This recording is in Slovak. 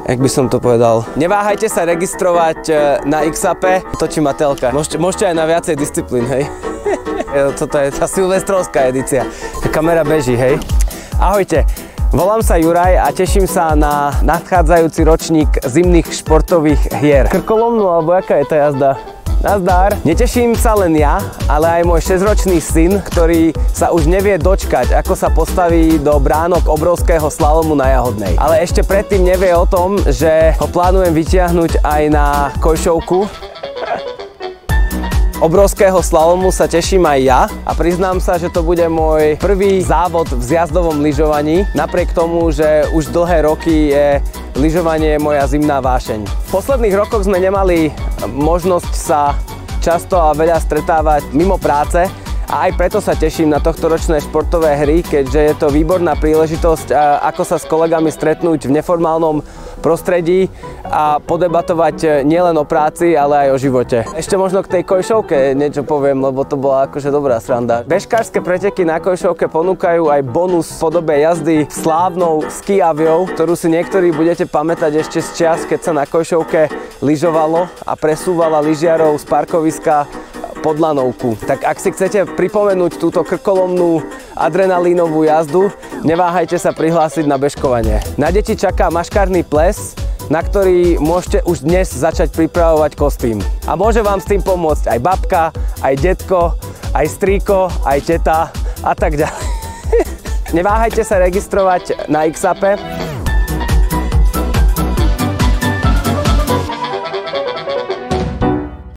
Jak by som to povedal? Neváhajte sa registrovať na X-Ape, točí Matelka. Môžete aj na viacej disciplín, hej? Toto je tá silvestrovská edícia. Tá kamera beží, hej? Ahojte, volám sa Juraj a teším sa na nadchádzajúci ročník zimných športových hier. Krkolomnú, alebo jaká je tá jazda? Nazdar! Neteším sa len ja, ale aj môj 6-ročný syn, ktorý sa už nevie dočkať, ako sa postaví do bránok obrovského slalomu na Jahodnej. Ale ešte predtým nevie o tom, že ho plánujem vytiahnuť aj na Kojšovku. Obrovského slalomu sa teším aj ja a priznám sa, že to bude môj prvý závod v zjazdovom lyžovaní, napriek tomu, že už dlhé roky je lyžovanie moja zimná vášeň. V posledných rokoch sme nemali možnosť sa často a veľa stretávať mimo práce a aj preto sa teším na tohtoročné športové hry, keďže je to výborná príležitosť, ako sa s kolegami stretnúť v neformálnom prostredí a podebatovať nielen o práci, ale aj o živote. Ešte možno k tej Kojšovke niečo poviem, lebo to bola akože dobrá sranda. Bežkárske preteky na Kojšovke ponúkajú aj bonus v podobe jazdy slávnou skiaviou, ktorú si niektorí budete pamätať ešte z čias, keď sa na Kojšovke lyžovalo a presúvala lyžiarov z parkoviska pod lanovku. Tak ak si chcete pripomenúť túto krkolomnú adrenalínovú jazdu, neváhajte sa prihlásiť na bežkovanie. Na deti čaká maškárny ples, na ktorý môžete už dnes začať pripravovať kostým. A môže vám s tým pomôcť aj babka, aj detko, aj strýko, aj teta a tak ďalej. Neváhajte sa registrovať na X-Ape.